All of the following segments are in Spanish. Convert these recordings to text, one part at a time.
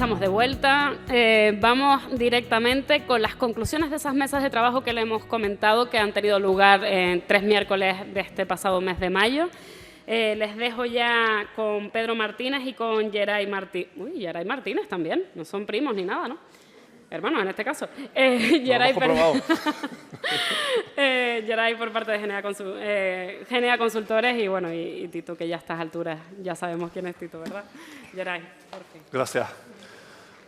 estamos de vuelta. Vamos directamente con las conclusiones de esas mesas de trabajo que le hemos comentado que han tenido lugar en 3 miércoles de este pasado mes de mayo. Les dejo ya con Pedro Martínez y con Geray Martínez. Uy, Geray Martínez también, no son primos ni nada, ¿no? Hermanos, en este caso. Geray por parte de GNA Consultores y, bueno, y Tito, que ya a estas alturas ya sabemos quién es Tito, ¿verdad? Geray, por fin. Gracias.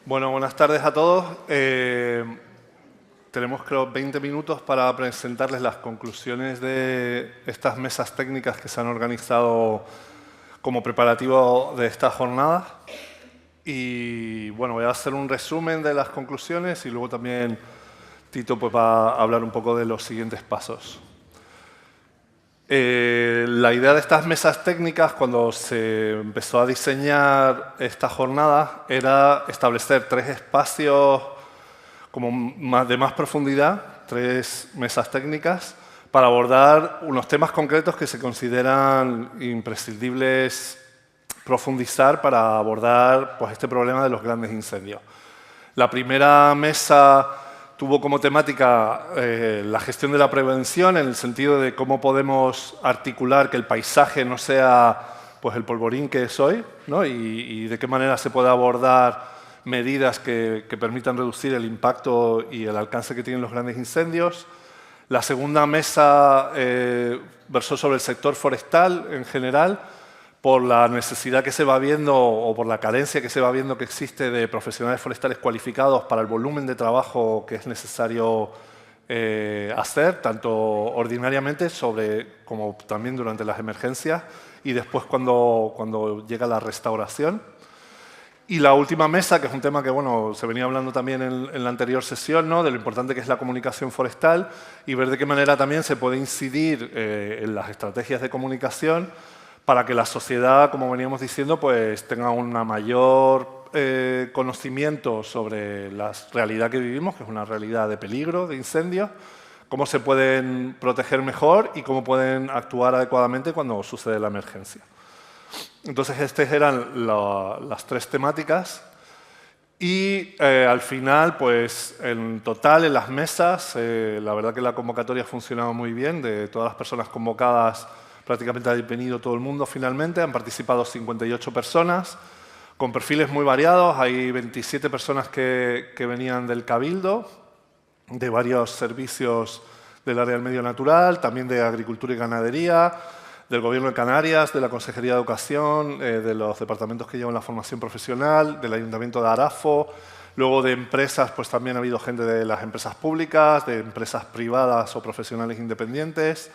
Bueno, buenas tardes a todos. Tenemos, creo, 20 minutos para presentarles las conclusiones de estas mesas técnicas que se han organizado como preparativo de esta jornada. Y bueno, voy a hacer un resumen de las conclusiones y luego también Tito pues, va a hablar un poco de los siguientes pasos. La idea de estas mesas técnicas, cuando se empezó a diseñar esta jornada, era establecer 3 espacios como de más profundidad, 3 mesas técnicas, para abordar unos temas concretos que se consideran imprescindibles profundizar para abordar pues, este problema de los grandes incendios. La primera mesa tuvo como temática la gestión de la prevención, en el sentido de cómo podemos articular que el paisaje no sea pues, el polvorín que es hoy, ¿no? y de qué manera se puede abordar medidas que permitan reducir el impacto y el alcance que tienen los grandes incendios. La segunda mesa versó sobre el sector forestal en general, por la necesidad que se va viendo o por la carencia que se va viendo que existe de profesionales forestales cualificados para el volumen de trabajo que es necesario hacer, tanto ordinariamente como también durante las emergencias y después cuando llega la restauración. Y la última mesa, que es un tema que bueno, se venía hablando también en la anterior sesión, ¿no? De lo importante que es la comunicación forestal y ver de qué manera también se puede incidir en las estrategias de comunicación para que la sociedad, como veníamos diciendo, pues tenga un mayor conocimiento sobre la realidad que vivimos, que es una realidad de peligro, de incendios, cómo se pueden proteger mejor y cómo pueden actuar adecuadamente cuando sucede la emergencia. Entonces, estas eran las 3 temáticas. Y al final, pues en total, en las mesas, la verdad que la convocatoria ha funcionado muy bien. De todas las personas convocadas, prácticamente ha venido todo el mundo finalmente. Han participado 58 personas, con perfiles muy variados. Hay 27 personas que venían del Cabildo, de varios servicios del área del medio natural, también de agricultura y ganadería, del Gobierno de Canarias, de la Consejería de Educación, de los departamentos que llevan la formación profesional, del Ayuntamiento de Arafo. Luego de empresas, pues también ha habido gente de las empresas públicas, de empresas privadas o profesionales independientes,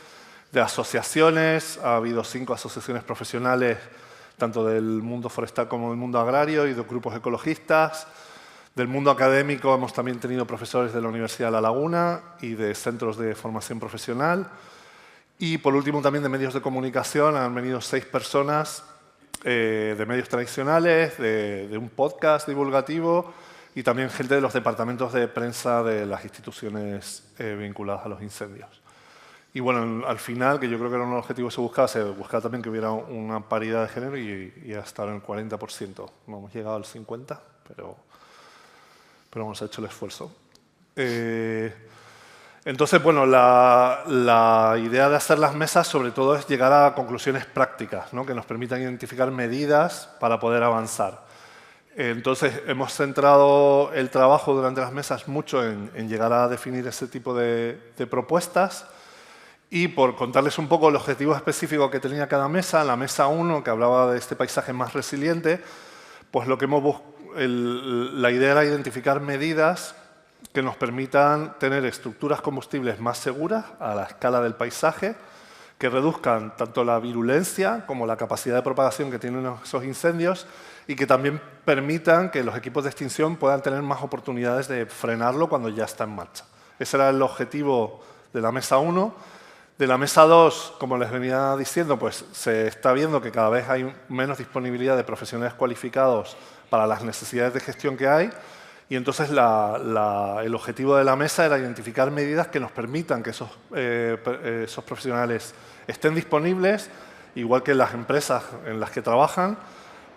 de asociaciones. Ha habido 5 asociaciones profesionales, tanto del mundo forestal como del mundo agrario y de grupos ecologistas. Del mundo académico hemos también tenido profesores de la Universidad de La Laguna y de centros de formación profesional. Y por último también de medios de comunicación han venido 6 personas de medios tradicionales, de un podcast divulgativo y también gente de los departamentos de prensa de las instituciones vinculadas a los incendios. Y bueno, al final, que yo creo que era un objetivo que se buscaba también que hubiera una paridad de género y ha estado en el 40%. No hemos llegado al 50%, pero hemos hecho el esfuerzo. Entonces, bueno, la idea de hacer las mesas sobre todo es llegar a conclusiones prácticas, ¿no? Que nos permitan identificar medidas para poder avanzar. Entonces, hemos centrado el trabajo durante las mesas mucho en llegar a definir ese tipo de propuestas. Y por contarles un poco el objetivo específico que tenía cada mesa, la mesa 1, que hablaba de este paisaje más resiliente, pues lo que la idea era identificar medidas que nos permitan tener estructuras combustibles más seguras a la escala del paisaje, que reduzcan tanto la virulencia como la capacidad de propagación que tienen esos incendios y que también permitan que los equipos de extinción puedan tener más oportunidades de frenarlo cuando ya está en marcha. Ese era el objetivo de la mesa 1. De la mesa 2, como les venía diciendo, pues se está viendo que cada vez hay menos disponibilidad de profesionales cualificados para las necesidades de gestión que hay. Y entonces el objetivo de la mesa era identificar medidas que nos permitan que esos profesionales estén disponibles, igual que las empresas en las que trabajan,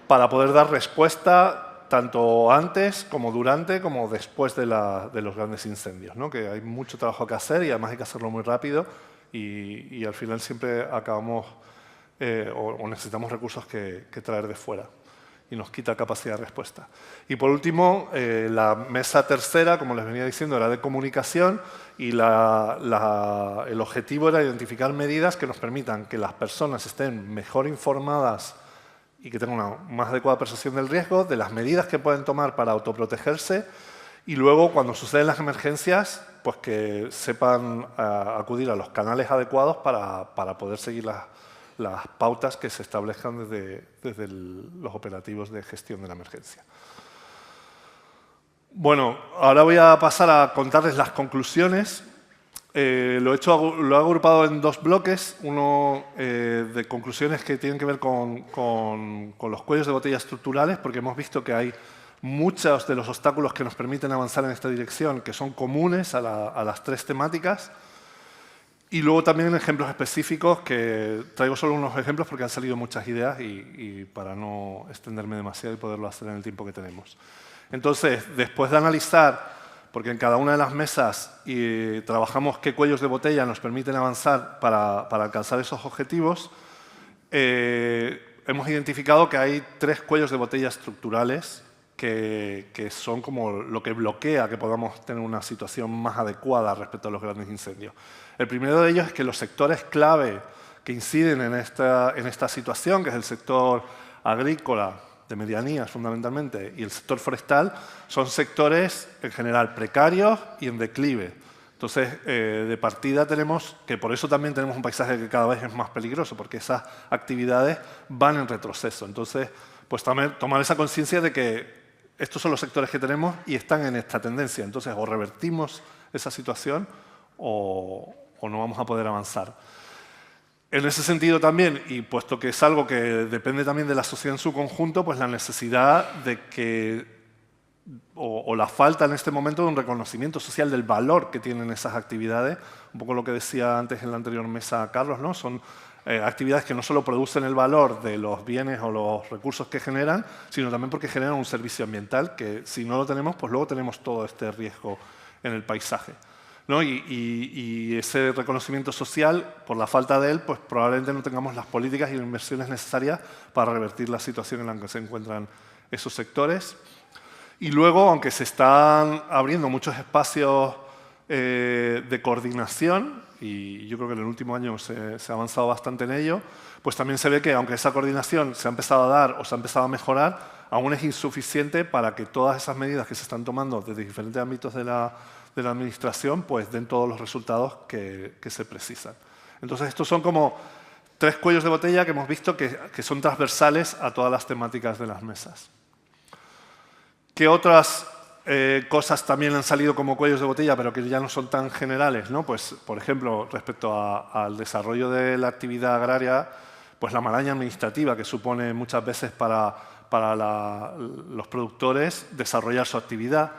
para poder dar respuesta tanto antes como durante como después de los grandes incendios, ¿no? Que hay mucho trabajo que hacer y además hay que hacerlo muy rápido y al final siempre acabamos o necesitamos recursos que traer de fuera y nos quita capacidad de respuesta. Y por último, la mesa tercera, como les venía diciendo, era de comunicación y el objetivo era identificar medidas que nos permitan que las personas estén mejor informadas y que tengan una más adecuada percepción del riesgo, de las medidas que pueden tomar para autoprotegerse y luego, cuando suceden las emergencias, pues que sepan acudir a los canales adecuados para poder seguir las pautas que se establezcan desde los operativos de gestión de la emergencia. Bueno, ahora voy a pasar a contarles las conclusiones. Lo he agrupado en dos bloques, uno de conclusiones que tienen que ver con los cuellos de botella estructurales, porque hemos visto que hay muchos de los obstáculos que nos permiten avanzar en esta dirección que son comunes a las tres temáticas. Y luego también ejemplos específicos, que traigo solo unos ejemplos porque han salido muchas ideas y para no extenderme demasiado y poderlo hacer en el tiempo que tenemos. Entonces, después de analizar, porque en cada una de las mesas trabajamos qué cuellos de botella nos permiten avanzar para alcanzar esos objetivos, hemos identificado que hay tres cuellos de botella estructurales que son como lo que bloquea que podamos tener una situación más adecuada respecto a los grandes incendios. El primero de ellos es que los sectores clave que inciden en esta situación, que es el sector agrícola, de medianías fundamentalmente, y el sector forestal, son sectores en general precarios y en declive. Entonces, de partida tenemos que por eso también tenemos un paisaje que cada vez es más peligroso, porque esas actividades van en retroceso. Entonces, pues también tomar esa conciencia de que estos son los sectores que tenemos y están en esta tendencia. Entonces, o revertimos esa situación o no vamos a poder avanzar. En ese sentido también, y puesto que es algo que depende también de la sociedad en su conjunto, pues la necesidad de que, o la falta en este momento de un reconocimiento social del valor que tienen esas actividades, un poco lo que decía antes en la anterior mesa Carlos, ¿no? Son actividades que no solo producen el valor de los bienes o los recursos que generan, sino también porque generan un servicio ambiental que si no lo tenemos, pues luego tenemos todo este riesgo en el paisaje, ¿no? Y ese reconocimiento social, por la falta de él, pues probablemente no tengamos las políticas y las inversiones necesarias para revertir la situación en la que se encuentran esos sectores. Y luego, aunque se están abriendo muchos espacios de coordinación, y yo creo que en el último año se ha avanzado bastante en ello, pues también se ve que aunque esa coordinación se ha empezado a dar o se ha empezado a mejorar, aún es insuficiente para que todas esas medidas que se están tomando desde diferentes ámbitos de la administración pues den todos los resultados que se precisan. Entonces, estos son como tres cuellos de botella que hemos visto que son transversales a todas las temáticas de las mesas. ¿Qué otras cosas también han salido como cuellos de botella, pero que ya no son tan generales, ¿no? Pues, por ejemplo, respecto al desarrollo de la actividad agraria, pues la maraña administrativa que supone muchas veces para los productores desarrollar su actividad.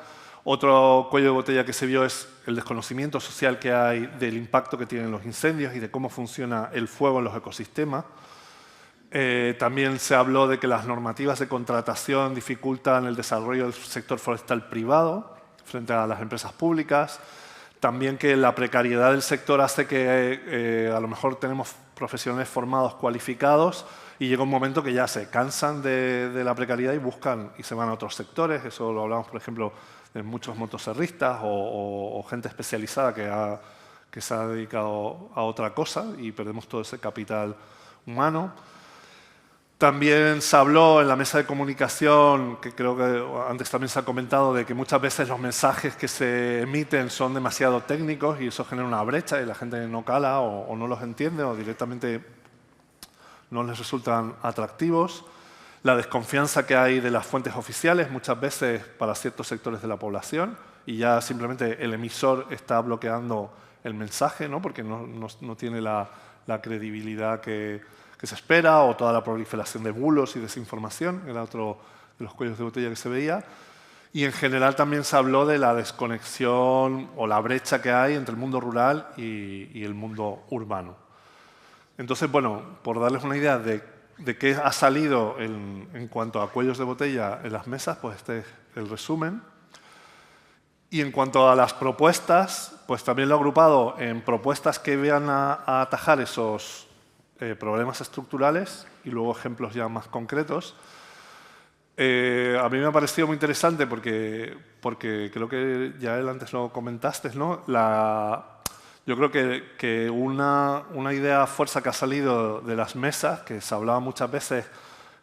Otro cuello de botella que se vio es el desconocimiento social que hay del impacto que tienen los incendios y de cómo funciona el fuego en los ecosistemas. También se habló de que las normativas de contratación dificultan el desarrollo del sector forestal privado frente a las empresas públicas. También que la precariedad del sector hace que a lo mejor tenemos profesionales formados, cualificados, y llega un momento que ya se cansan de la precariedad y buscan y se van a otros sectores. Eso lo hablamos, por ejemplo, de muchos motoserristas o gente especializada que se ha dedicado a otra cosa y perdemos todo ese capital humano. También se habló en la mesa de comunicación, que creo que antes también se ha comentado, de que muchas veces los mensajes que se emiten son demasiado técnicos y eso genera una brecha y la gente no cala o no los entiende o directamente no les resultan atractivos. La desconfianza que hay de las fuentes oficiales muchas veces para ciertos sectores de la población y ya simplemente el emisor está bloqueando el mensaje, ¿no? Porque no tiene la credibilidad que se espera, o toda la proliferación de bulos y desinformación, era otro de los cuellos de botella que se veía. Y en general también se habló de la desconexión o la brecha que hay entre el mundo rural y el mundo urbano. Entonces, bueno, por darles una idea de de qué ha salido en cuanto a cuellos de botella en las mesas, pues este es el resumen. Y en cuanto a las propuestas, pues también lo he agrupado en propuestas que vean a atajar esos problemas estructurales y luego ejemplos ya más concretos. A mí me ha parecido muy interesante porque creo que ya él antes lo comentaste, ¿no? Yo creo que una idea fuerza que ha salido de las mesas, que se hablaba muchas veces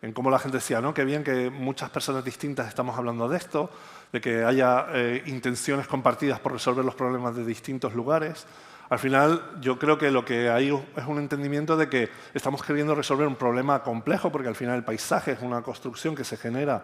en cómo la gente decía, ¿no? Qué bien que muchas personas distintas estamos hablando de esto, de que haya intenciones compartidas por resolver los problemas de distintos lugares. Al final, yo creo que lo que hay es un entendimiento de que estamos queriendo resolver un problema complejo, porque al final el paisaje es una construcción que se genera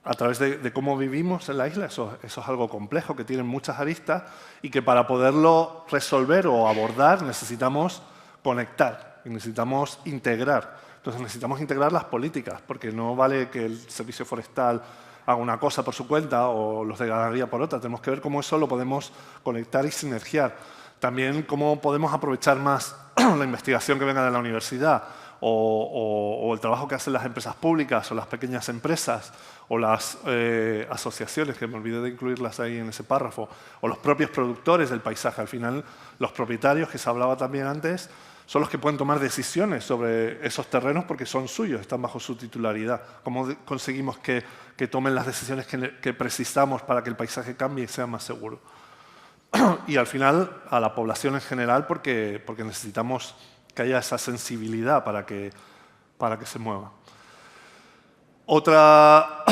a través de cómo vivimos en la isla. Eso es algo complejo, que tiene muchas aristas y que para poderlo resolver o abordar necesitamos conectar y necesitamos integrar. Entonces necesitamos integrar las políticas, porque no vale que el servicio forestal haga una cosa por su cuenta o los de ganadería por otra. Tenemos que ver cómo eso lo podemos conectar y sinergiar. También cómo podemos aprovechar más la investigación que venga de la universidad o el trabajo que hacen las empresas públicas o las pequeñas empresas o las asociaciones, que me olvidé de incluirlas ahí en ese párrafo, o los propios productores del paisaje. Al final, los propietarios, que se hablaba también antes, son los que pueden tomar decisiones sobre esos terrenos porque son suyos, están bajo su titularidad. ¿Cómo conseguimos que tomen las decisiones que precisamos para que el paisaje cambie y sea más seguro? Y al final, a la población en general, porque necesitamos que haya esa sensibilidad para que se mueva. Otra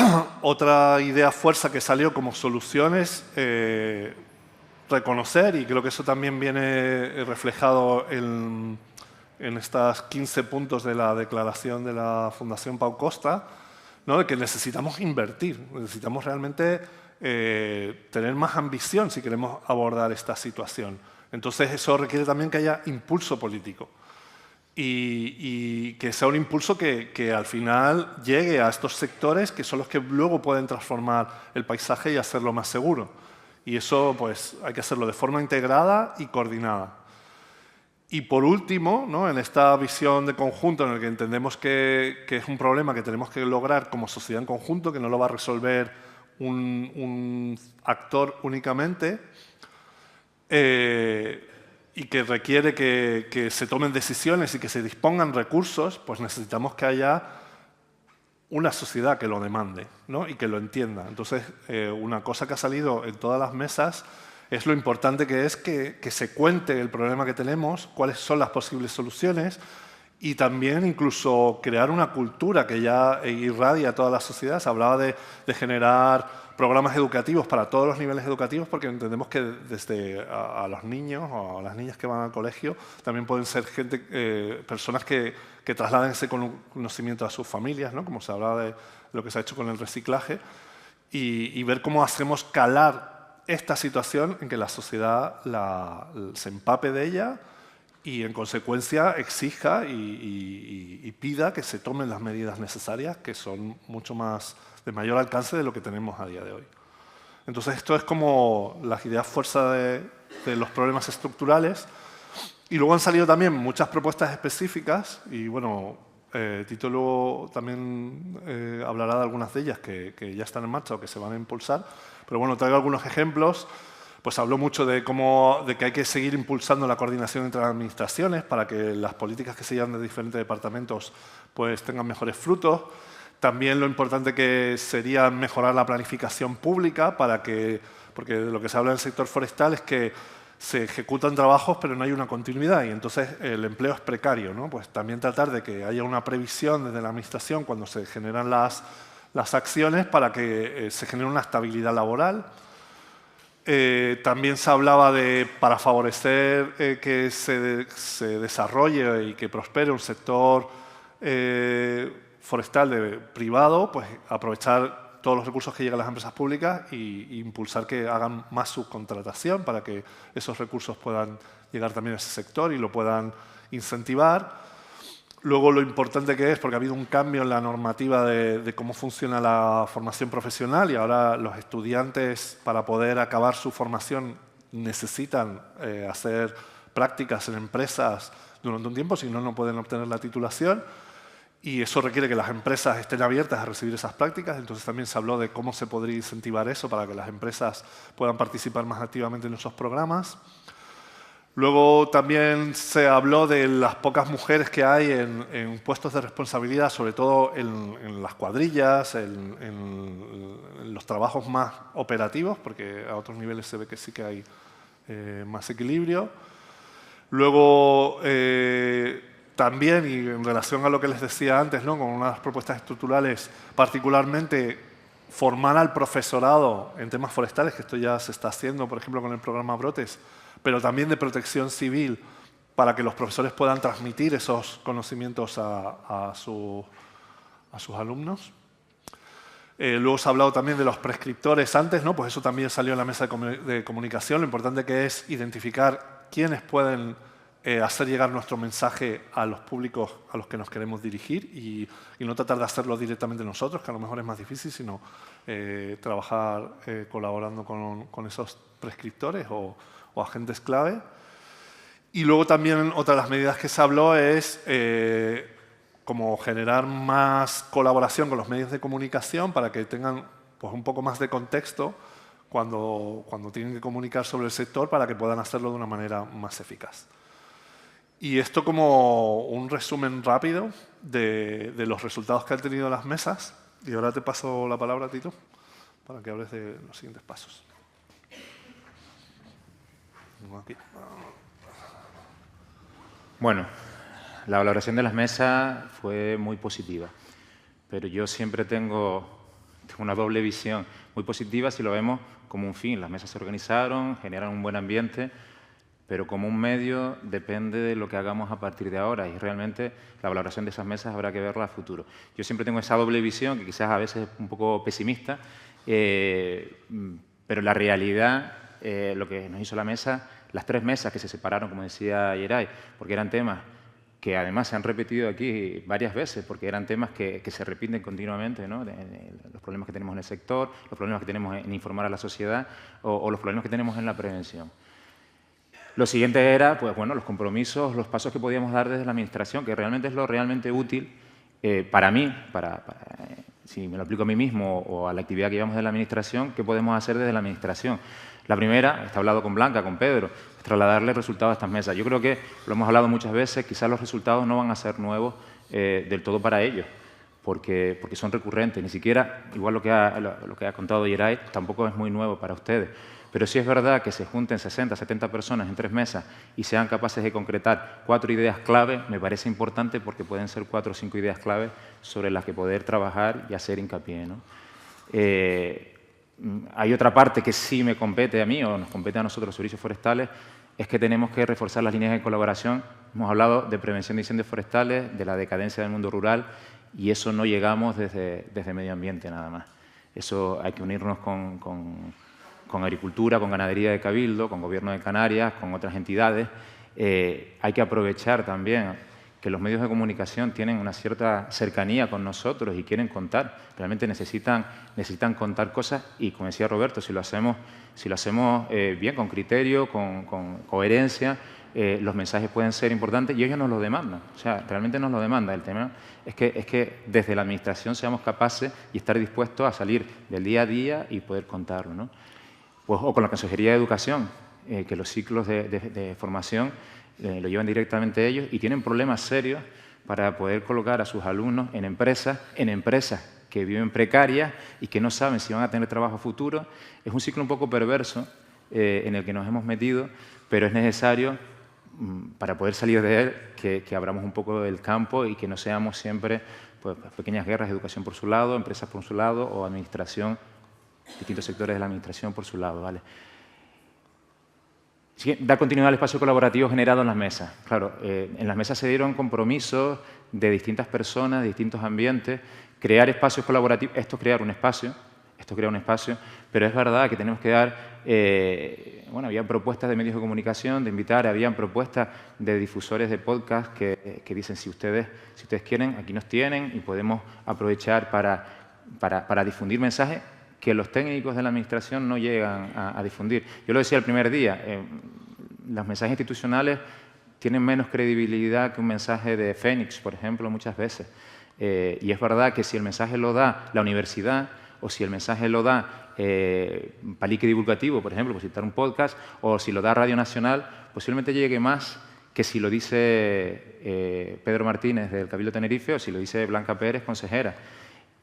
idea fuerza que salió como soluciones, reconocer, y creo que eso también viene reflejado en estos 15 puntos de la declaración de la Fundación Pau Costa, ¿no? De que necesitamos invertir, necesitamos realmente tener más ambición si queremos abordar esta situación. Entonces eso requiere también que haya impulso político y que sea un impulso que al final llegue a estos sectores que son los que luego pueden transformar el paisaje y hacerlo más seguro. Y eso pues hay que hacerlo de forma integrada y coordinada. Y por último, ¿no? En esta visión de conjunto en el que entendemos que es un problema que tenemos que lograr como sociedad en conjunto, que no lo va a resolver un actor únicamente, y que requiere que se tomen decisiones y que se dispongan recursos, pues necesitamos que haya una sociedad que lo demande, ¿no? Y que lo entienda. Entonces, una cosa que ha salido en todas las mesas es lo importante que es que se cuente el problema que tenemos, cuáles son las posibles soluciones y también incluso crear una cultura que ya irradia a toda la sociedad. Se hablaba de generar programas educativos para todos los niveles educativos, porque entendemos que desde a los niños o a las niñas que van al colegio también pueden ser personas que trasladen ese conocimiento a sus familias, ¿no? Como se hablaba de lo que se ha hecho con el reciclaje, y ver cómo hacemos calar esta situación en que la sociedad se empape de ella y, en consecuencia, exija y pida que se tomen las medidas necesarias, que son mucho más de mayor alcance de lo que tenemos a día de hoy. Entonces, esto es como las ideas fuerza de los problemas estructurales. Y luego han salido también muchas propuestas específicas y, bueno, Tito luego también hablará de algunas de ellas que ya están en marcha o que se van a impulsar. Pero bueno, traigo algunos ejemplos. Pues habló mucho de que hay que seguir impulsando la coordinación entre las administraciones para que las políticas que se llevan de diferentes departamentos pues tengan mejores frutos. También lo importante que sería mejorar la planificación pública porque de lo que se habla en el sector forestal es que se ejecutan trabajos pero no hay una continuidad y entonces el empleo es precario, ¿no? Pues también tratar de que haya una previsión desde la administración cuando se generan las acciones para que se genere una estabilidad laboral. También se hablaba para favorecer que se desarrolle y que prospere un sector forestal privado, pues aprovechar todos los recursos que llegan a las empresas públicas e impulsar que hagan más subcontratación para que esos recursos puedan llegar también a ese sector y lo puedan incentivar. Luego lo importante que es, porque ha habido un cambio en la normativa de cómo funciona la formación profesional y ahora los estudiantes para poder acabar su formación necesitan hacer prácticas en empresas durante un tiempo, si no, no pueden obtener la titulación. y eso requiere que las empresas estén abiertas a recibir esas prácticas. Entonces también se habló de cómo se podría incentivar eso para que las empresas puedan participar más activamente en esos programas. Luego también se habló de las pocas mujeres que hay en puestos de responsabilidad, sobre todo en las cuadrillas, en los trabajos más operativos, porque a otros niveles se ve que sí que hay más equilibrio. Luego, también, y en relación a lo que les decía antes, ¿no?, con unas propuestas estructurales, particularmente formar al profesorado en temas forestales, que esto ya se está haciendo, por ejemplo, con el programa Brotes, pero también de protección civil, para que los profesores puedan transmitir esos conocimientos a sus alumnos. Luego se ha hablado también de los prescriptores antes, ¿no? Pues eso también salió en la mesa de comunicación. Lo importante que es identificar quiénes pueden hacer llegar nuestro mensaje a los públicos a los que nos queremos dirigir y no tratar de hacerlo directamente nosotros, que a lo mejor es más difícil, sino trabajar colaborando con esos prescriptores o agentes clave. Y luego también otra de las medidas que se habló es como generar más colaboración con los medios de comunicación para que tengan pues, un poco más de contexto cuando tienen que comunicar sobre el sector para que puedan hacerlo de una manera más eficaz. Y esto como un resumen rápido de los resultados que han tenido las mesas. Y ahora te paso la palabra, Tito, para que hables de los siguientes pasos. Aquí. Bueno, la valoración de las mesas fue muy positiva, pero yo siempre tengo una doble visión. Muy positiva si lo vemos como un fin. Las mesas se organizaron, generan un buen ambiente, pero como un medio depende de lo que hagamos a partir de ahora y realmente la valoración de esas mesas habrá que verla a futuro. Yo siempre tengo esa doble visión, que quizás a veces es un poco pesimista, pero la realidad, lo que nos hizo la mesa, las tres mesas que se separaron, como decía Yeray, porque eran temas que además se han repetido aquí varias veces, porque eran temas que se repiten continuamente, ¿no? Los problemas que tenemos en el sector, los problemas que tenemos en informar a la sociedad o los problemas que tenemos en la prevención. Lo siguiente era, pues bueno, los compromisos, los pasos que podíamos dar desde la Administración, que realmente es lo realmente útil para mí, si me lo aplico a mí mismo o a la actividad que llevamos de la Administración, ¿qué podemos hacer desde la Administración? La primera, está hablado con Blanca, con Pedro, es trasladarle resultados a estas mesas. Yo creo que lo hemos hablado muchas veces, quizás los resultados no van a ser nuevos del todo para ellos, porque son recurrentes. Ni siquiera, igual lo que ha contado Yeray, tampoco es muy nuevo para ustedes. Pero sí es verdad que se junten 60, 70 personas en tres mesas y sean capaces de concretar 4 ideas clave, me parece importante porque pueden ser 4 o 5 ideas clave sobre las que poder trabajar y hacer hincapié, ¿no? Hay otra parte que sí me compete a mí o nos compete a nosotros, los servicios forestales, es que tenemos que reforzar las líneas de colaboración. Hemos hablado de prevención de incendios forestales, de la decadencia del mundo rural y eso no llegamos desde medio ambiente nada más. Eso hay que unirnos con agricultura, con ganadería de Cabildo, con Gobierno de Canarias, con otras entidades. Hay que aprovechar también que los medios de comunicación tienen una cierta cercanía con nosotros y quieren contar. Realmente necesitan contar cosas y, como decía Roberto, si lo hacemos bien, con criterio, con coherencia, los mensajes pueden ser importantes y ellos nos lo demandan. O sea, realmente nos lo demandan. El tema es que desde la Administración seamos capaces y estar dispuestos a salir del día a día y poder contarlo, ¿no? Pues, o con la Consejería de Educación, que los ciclos de formación lo llevan directamente ellos y tienen problemas serios para poder colocar a sus alumnos en empresas que viven precarias y que no saben si van a tener trabajo futuro. Es un ciclo un poco perverso en el que nos hemos metido, pero es necesario para poder salir de él que abramos un poco el campo y que no seamos siempre pues, pequeñas guerras, educación por su lado, empresas por su lado o administración, distintos sectores de la Administración por su lado, ¿vale? Sí, dar continuidad al espacio colaborativo generado en las mesas. Claro, en las mesas se dieron compromisos de distintas personas, de distintos ambientes, crear espacios colaborativos, esto es crear un espacio, pero es verdad que tenemos que dar, bueno, había propuestas de medios de comunicación, de invitar, habían propuestas de difusores de podcast que dicen si ustedes quieren, aquí nos tienen y podemos aprovechar para difundir mensajes que los técnicos de la Administración no llegan a difundir. Yo lo decía el primer día, los mensajes institucionales tienen menos credibilidad que un mensaje de Fénix, por ejemplo, muchas veces. Y es verdad que si el mensaje lo da la universidad o si el mensaje lo da Palique Divulgativo, por ejemplo, por citar un podcast, o si lo da Radio Nacional, posiblemente llegue más que si lo dice Pedro Martínez del Cabildo Tenerife o si lo dice Blanca Pérez, consejera.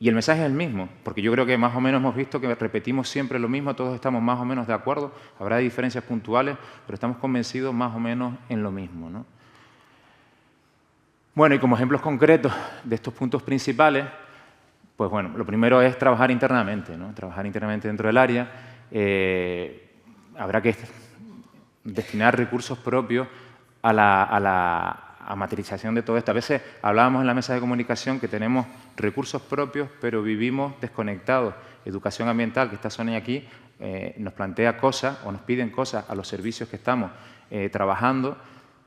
Y el mensaje es el mismo, porque yo creo que más o menos hemos visto que repetimos siempre lo mismo, todos estamos más o menos de acuerdo, habrá diferencias puntuales, pero estamos convencidos más o menos en lo mismo, ¿no? Bueno, y como ejemplos concretos de estos puntos principales, pues bueno, lo primero es trabajar internamente, ¿no? Trabajar internamente dentro del área. Habrá que destinar recursos propios a la materialización de todo esto. A veces hablábamos en la mesa de comunicación que tenemos recursos propios, pero vivimos desconectados. Educación ambiental, que está Sonia aquí, nos plantea cosas o nos piden cosas a los servicios que estamos trabajando,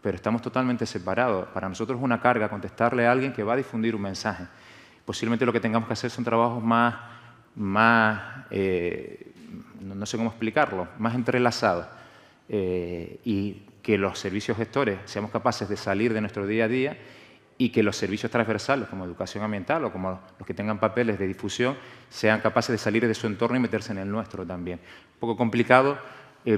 pero estamos totalmente separados. Para nosotros es una carga contestarle a alguien que va a difundir un mensaje. Posiblemente lo que tengamos que hacer son trabajos más no sé cómo explicarlo, más entrelazados. Y que los servicios gestores seamos capaces de salir de nuestro día a día y que los servicios transversales, como educación ambiental o como los que tengan papeles de difusión, sean capaces de salir de su entorno y meterse en el nuestro también. Un poco complicado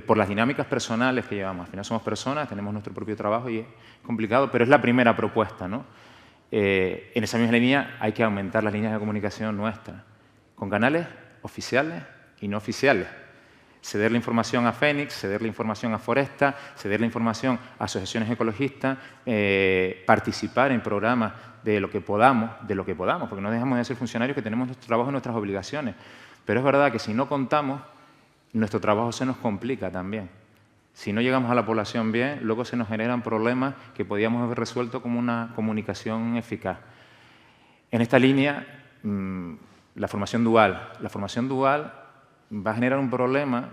por las dinámicas personales que llevamos. Al final somos personas, tenemos nuestro propio trabajo y es complicado, pero es la primera propuesta, ¿no? En esa misma línea hay que aumentar las líneas de comunicación nuestras, con canales oficiales y no oficiales. Ceder la información a Fénix, ceder la información a Foresta, ceder la información a asociaciones ecologistas, participar en programas de lo que podamos, porque no dejamos de ser funcionarios que tenemos nuestro trabajo y nuestras obligaciones. Pero es verdad que si no contamos, nuestro trabajo se nos complica también. Si no llegamos a la población bien, luego se nos generan problemas que podíamos haber resuelto como una comunicación eficaz. En esta línea, la formación dual. La formación dual va a generar un problema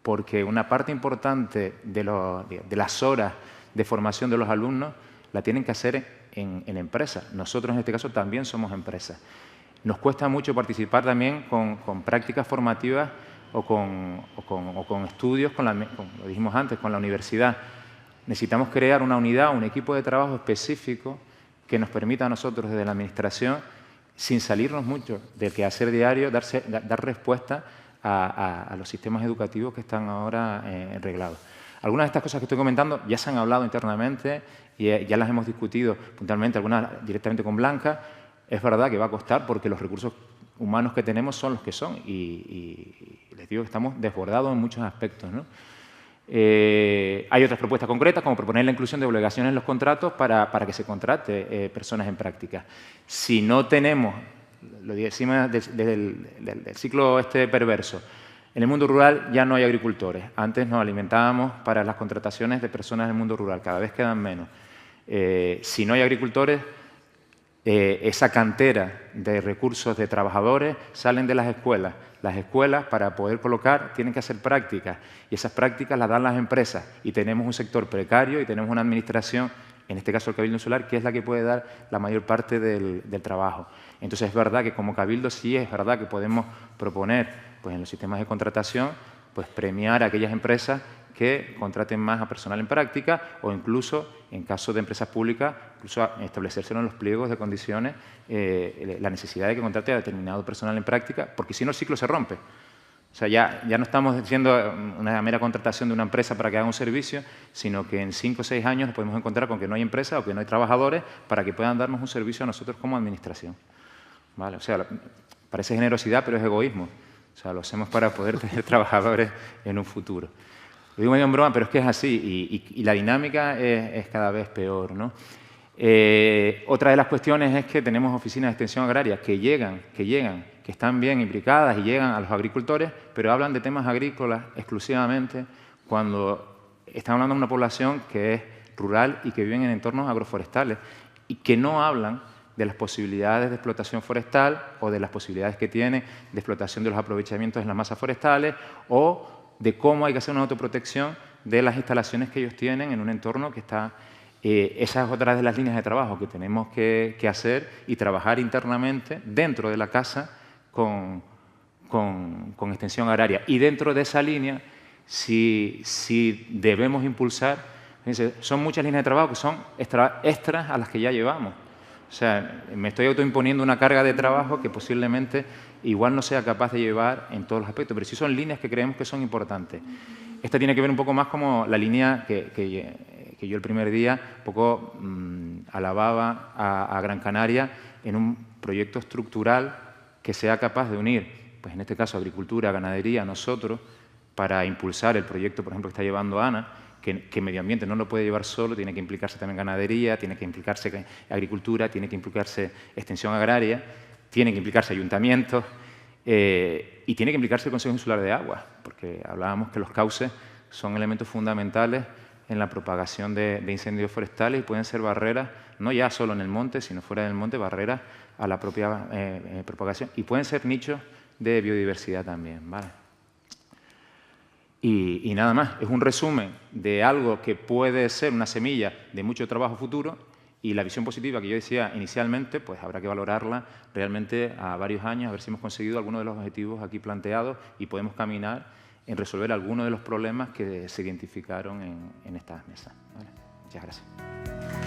porque una parte importante de las horas de formación de los alumnos la tienen que hacer en empresas. Nosotros, en este caso, también somos empresas. Nos cuesta mucho participar también con prácticas formativas o con estudios, lo dijimos antes, con la universidad. Necesitamos crear una unidad, un equipo de trabajo específico que nos permita a nosotros desde la administración, sin salirnos mucho del quehacer diario, dar respuesta a los sistemas educativos que están ahora reglados. Algunas de estas cosas que estoy comentando ya se han hablado internamente y ya las hemos discutido puntualmente, algunas directamente con Blanca. Es verdad que va a costar porque los recursos humanos que tenemos son los que son y les digo que estamos desbordados en muchos aspectos, ¿no? Hay otras propuestas concretas, como proponer la inclusión de obligaciones en los contratos para que se contrate personas en práctica. Si no tenemos, lo decimos del ciclo perverso, en el mundo rural ya no hay agricultores. Antes nos alimentábamos para las contrataciones de personas del mundo rural, cada vez quedan menos. Si no hay agricultores, esa cantera de recursos de trabajadores salen de las escuelas. Las escuelas, para poder colocar, tienen que hacer prácticas y esas prácticas las dan las empresas y tenemos un sector precario y tenemos una administración, en este caso el Cabildo Insular, que es la que puede dar la mayor parte del trabajo. Entonces es verdad que como Cabildo sí es verdad que podemos proponer pues, en los sistemas de contratación pues, premiar a aquellas empresas que contraten más a personal en práctica o incluso, en caso de empresas públicas, incluso establecerse en los pliegos de condiciones la necesidad de que contrate a determinado personal en práctica, porque si no el ciclo se rompe. O sea, ya no estamos diciendo una mera contratación de una empresa para que haga un servicio, sino que en 5 o 6 años nos podemos encontrar con que no hay empresa o que no hay trabajadores para que puedan darnos un servicio a nosotros como administración. ¿Vale? O sea, parece generosidad, pero es egoísmo. O sea, lo hacemos para poder tener trabajadores en un futuro. Lo digo medio en broma, pero es que es así y la dinámica es cada vez peor, ¿no? Otra de las cuestiones es que tenemos oficinas de extensión agraria que están bien implicadas y llegan a los agricultores, pero hablan de temas agrícolas exclusivamente cuando están hablando de una población que es rural y que viven en entornos agroforestales y que no hablan de las posibilidades de explotación forestal o de las posibilidades que tiene de explotación de los aprovechamientos en las masas forestales o de cómo hay que hacer una autoprotección de las instalaciones que ellos tienen en un entorno que está... esa es otra de las líneas de trabajo que tenemos que hacer y trabajar internamente dentro de la casa con extensión agraria. Y dentro de esa línea, si debemos impulsar, fíjense, son muchas líneas de trabajo que son extras a las que ya llevamos. O sea, me estoy autoimponiendo una carga de trabajo que posiblemente igual no sea capaz de llevar en todos los aspectos, pero sí son líneas que creemos que son importantes. Esta tiene que ver un poco más como la línea que yo el primer día un poco alababa a Gran Canaria en un proyecto estructural que sea capaz de unir, pues en este caso agricultura, ganadería, nosotros, para impulsar el proyecto, por ejemplo, que está llevando Ana, que medio ambiente no lo puede llevar solo, tiene que implicarse también ganadería, tiene que implicarse agricultura, tiene que implicarse extensión agraria, tiene que implicarse ayuntamientos y tiene que implicarse el Consejo Insular de Agua, porque hablábamos que los cauces son elementos fundamentales en la propagación de incendios forestales y pueden ser barreras, no ya solo en el monte, sino fuera del monte, barreras a la propia propagación. Y pueden ser nichos de biodiversidad también, ¿vale? Y nada más, es un resumen de algo que puede ser una semilla de mucho trabajo futuro y la visión positiva que yo decía inicialmente, pues habrá que valorarla realmente a varios años, a ver si hemos conseguido algunos de los objetivos aquí planteados y podemos caminar en resolver algunos de los problemas que se identificaron en estas mesas, ¿vale? Muchas gracias.